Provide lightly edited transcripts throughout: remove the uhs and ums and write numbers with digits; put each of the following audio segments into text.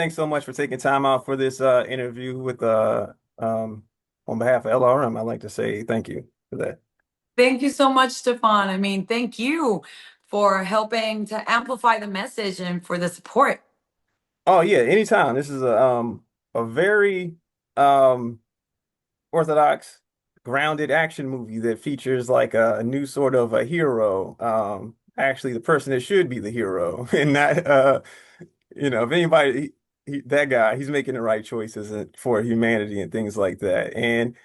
thanks so much for taking time out for this interview with um on behalf of LRM. I'd like to say thank you for that. Thank you so much, Stefan. I mean, thank you for helping to amplify the message and for the support. Oh yeah, anytime. This is a very um orthodox, grounded action movie that features like a new sort of a hero. Actually the person that should be the hero and not if anybody that guy, he's making the right choices for humanity and things like that. And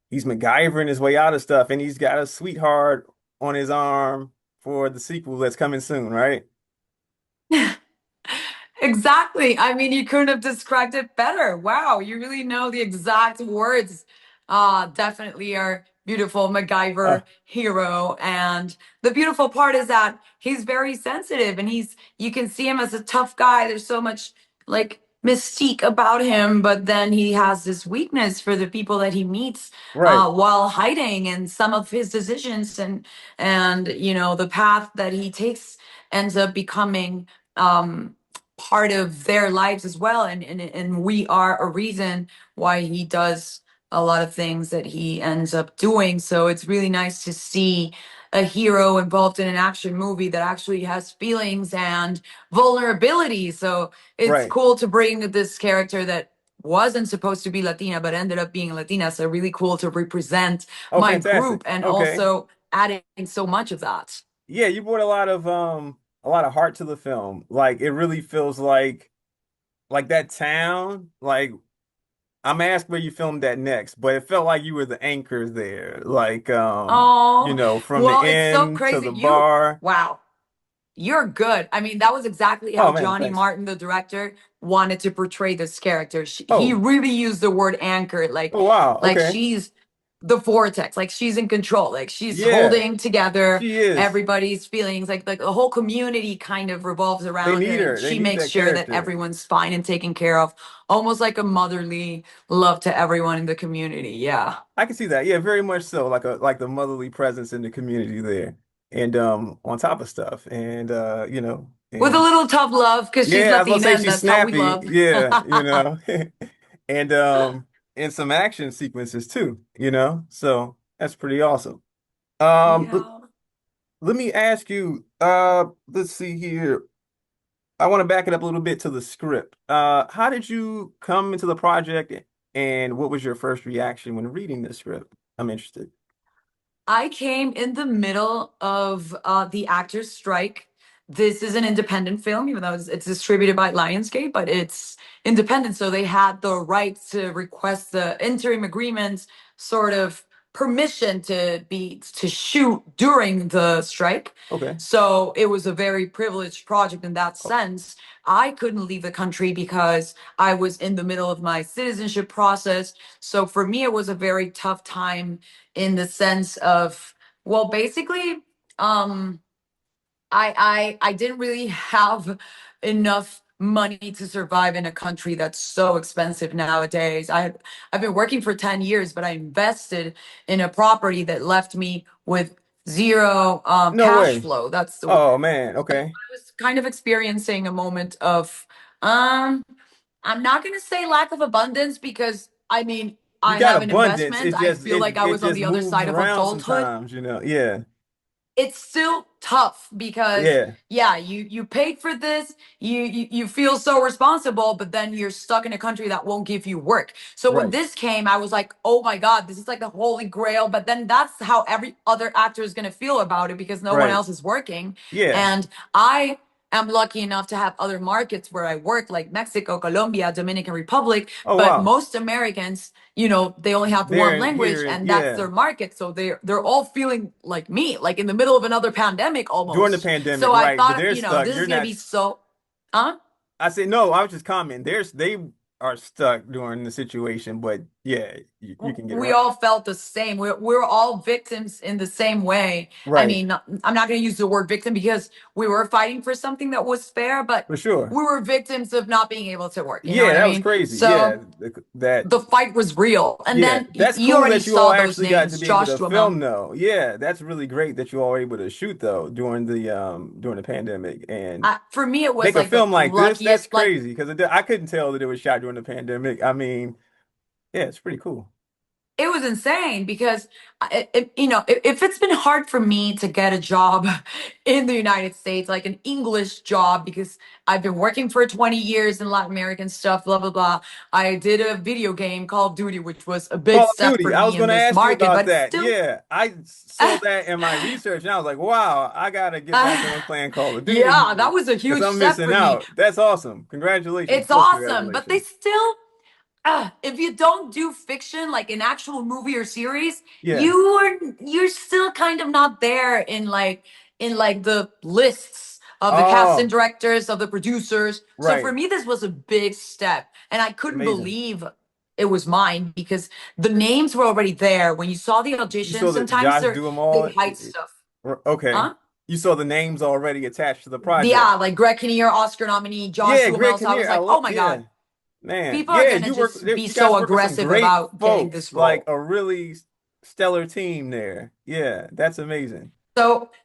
he's MacGyvering his way out of stuff, and he's got a sweetheart on his arm for the sequel that's coming soon, right? Exactly. I mean, you couldn't have described it better. Wow, you really know the exact words. Definitely our beautiful Uh, MacGyver hero. And the beautiful part is that he's very sensitive and you can see him as a tough guy. There's so much like mystique about him, but then he has this weakness for the people that he meets right, while hiding, and some of his decisions and the path that he takes ends up becoming part of their lives as well, and we are a reason why he does a lot of things that he ends up doing. So it's really nice to see a hero involved in an action movie that actually has feelings and vulnerability. So it's right. cool to bring this character that wasn't supposed to be Latina but ended up being Latina. So really cool to represent Oh, my fantastic. group and Okay. also adding so much of that. Yeah, you brought a lot of heart to the film. Like it really feels like that town, like I'm asked where you filmed that next, but it felt like you were the anchor there. Like Oh, from the well, it's so inn to crazy. the bar. Wow, you're good. I mean, that was exactly how Oh man, Johnny thanks. Martin, the director, wanted to portray this character. He Oh, really used the word anchor, oh wow. like Okay. she's the vortex, like she's in control, like she's Yeah, holding together she is. everybody's feelings, like the whole community kind of revolves They around her, need and her. They she need makes that sure that character. everyone's fine and taken care of, almost like a motherly love to everyone in the community. Yeah. I can see that. Yeah, very much so. Like the motherly presence in the community there. And on top of stuff. And With a and little tough love because she's yeah, I was gonna Latina say and she's that's how we snappy. love. Yeah, And and some action sequences too, So that's pretty awesome. But Yeah. let me ask you, let's see here. I want to back it up a little bit to the script. How did you come into the project and what was your first reaction when reading the script? I'm interested. I came in the middle of the actors' strike. This is an independent film, even though it's distributed by Lionsgate, but it's independent. So they had the right to request the interim agreement, sort of permission to shoot during the strike. Okay. So it was a very privileged project in that sense. I couldn't leave the country because I was in the middle of my citizenship process. So for me, it was a very tough time in the sense of, well, basically, um I didn't really have enough money to survive in a country that's so expensive nowadays. I've been working for 10 years, but I invested in a property that left me with zero No cash way. flow. That's the word. Oh man, okay. I was kind of experiencing a moment of um I'm not going to say lack of abundance, because I mean, You I got have an abundance. investment. It I just feel it like I it was on just the other moves side of around adulthood. sometimes, Yeah. It's still tough because Yeah. yeah, you paid for this, you feel so responsible, but then you're stuck in a country that won't give you work. So when Right. this came, I was like, oh my god, this is like the holy grail. But then that's how every other actor is going to feel about it, because no one Right. else is working. Yeah. And I am lucky enough to have other markets where I work, like Mexico, Colombia, Dominican Republic. Oh But wow. most Americans, they only have one They're language, here, and that's yeah. their market. So they're all feeling like me, like in the middle of another pandemic During the almost. pandemic, So I right. But thought, they're stuck. this You're is gonna not be so, huh? I said no, I was just commenting. They are stuck during the situation, but yeah, you can get We around. all felt the same. We're all victims in the same way. I Right, mean, I'm not going to use the word victim because we were fighting for something that was fair, but for sure. we were victims of not being able to work. You know Yeah, what I that was mean? crazy. Yeah, So that the fight was real. And yeah, then that's you cool already that you all saw those actually got to names, be able Josh to Duhamel. film though. Yeah, that's really great that you all were able to shoot though during the pandemic and For me, it was make a like the film like this. That's luckiest, like crazy because I couldn't tell that it was shot during the pandemic. I mean, yeah, it's pretty cool. it was insane because if it's been hard for me to get a job in the United States, like an English job, because I've been working for 20 years in Latin American stuff, blah blah blah. I did a video game, Call of Duty, which was a big Call of step Duty. for I was me going in to this ask you market, about but that. still Yeah, I saw that in my research and I was like, wow, I got to get back on playing Call of yeah, Duty that was a because huge I'm step missing for me. out. That's awesome. Congratulations. It's Plus, awesome, but they congratulations. still if you don't do fiction like an actual movie or series, Yeah. you're still kind of not there in like the lists of the cast and Oh, directors of the producers. So for right. me, this was a big step, and I couldn't Amazing. believe it was mine because the names were already there. When you saw the You audition, saw that sometimes Josh they Duhamel. hide stuff, Okay. huh? You saw the names already attached to the project. Yeah, like Greg Kinnear, Oscar nominee, Josh Yeah, Greg Duhamel. So I Kinnear. was like, oh my Yeah. god, Man, people are yeah, gonna just be you guys so work with some aggressive great about getting folks, this like role. a really stellar team there. Yeah, that's amazing.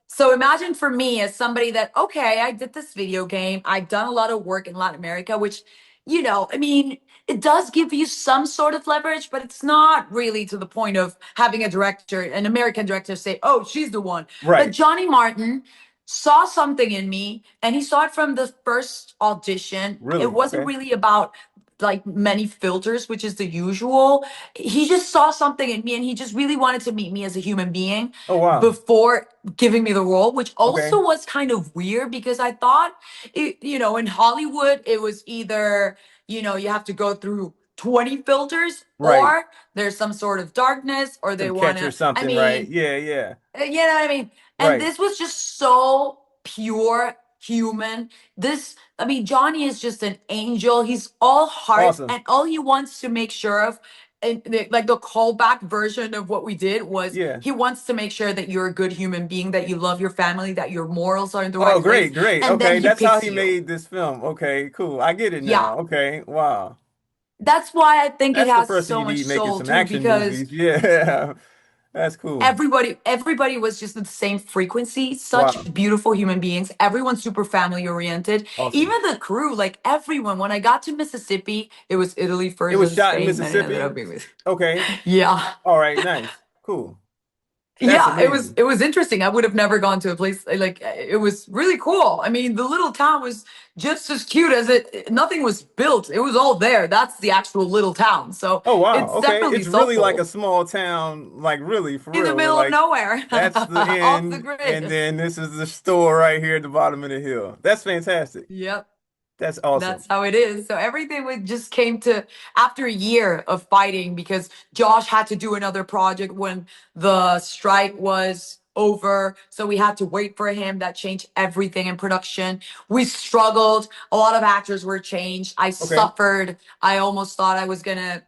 So imagine for me as somebody that, okay, I did this video game. I've done a lot of work in Latin America, which, I mean, it does give you some sort of leverage, but it's not really to the point of having a director, an American director say, oh, she's the one. But Right. Johnny Martin saw something in me and he saw it from the first audition. It Really? wasn't Okay. really about like many filters, which is the usual. He just saw something in me and he just really wanted to meet me as a human being Oh, wow. before giving me the role, which Okay. also was kind of weird because I thought, in Hollywood, it was either, you have to go through 20 filters Right. or there's some sort of darkness or they Some want catch or to, I something, right? mean, Yeah, yeah. you know what I mean? And Right. this was just so pure human. I mean, Johnny is just an angel. He's all heart, Awesome. and all he wants to make sure of, and like the callback version of what we did was Yeah. he wants to make sure that you're a good human being, that you love your family, that your morals are in the Oh, right place, great, great. and then Okay, he that's how picks he you. made this film. Okay, cool. I get it Yeah. now. Okay, wow. That's why I think it That's the has person so you much need making soul some too, action because movies. Yeah. That's cool. everybody was just the same frequency, such Wow. beautiful human beings, everyone super family oriented, Awesome. even the crew, like everyone. When I got to Mississippi, it was Italy It first, was then shot in Spain, then it ended Mississippi. up being with Okay. yeah. All right, nice. Cool. That's Yeah, it was amazing. it was interesting. I would have never gone to a place like it was really cool. I mean, the little town was just as cute as nothing was built. It was all there. That's the actual little town. So Oh wow. it's Okay. definitely It's really like a soulful small town, like really for in the real. middle of Like nowhere, that's the off the end, and grid. then this is the store right here at the bottom of the hill. That's fantastic. Yep. That's awesome. That's how it is. So everything just came to after a year of fighting because Josh had to do another project when the strike was over. So we had to wait for him. That changed everything in production. We struggled. A lot of actors were changed. I Okay. suffered. I almost thought I was gonna,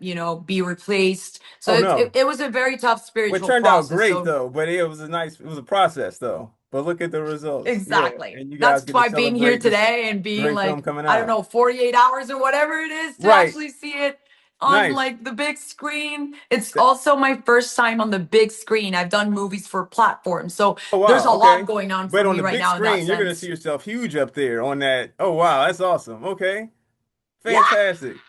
be replaced. So Oh it, it, no. it was a very tough Well, it spiritual turned out process. great So though, but it was a process though. But look at the results. Yeah, exactly. and you guys That's get to why being here celebrate this today and being great film like, coming I don't out. know, 48 hours or whatever it is to Right. actually see it on Nice. like the big screen. It's Th- also my first time on the big screen. I've done movies for platforms. So Oh there's wow. a lot Okay. going on for But on me the right big now in that screen, you're gonna see sense. yourself huge up there on that. Oh wow, that's awesome. Okay. Yeah, Fantastic.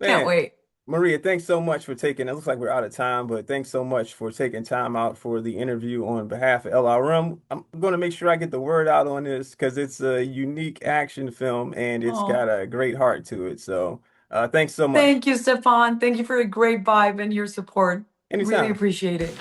can't Man, wait. Maria, thanks so much for taking it. Looks like we're out of time, but thanks so much for taking time out for the interview on behalf of LRM. I'm going to make sure I get the word out on this because it's a unique action film and it's got Oh, a great heart to it. So, thanks so much. thank you, Stefan. Thank you for a great vibe and your support. Really Anytime. appreciate it.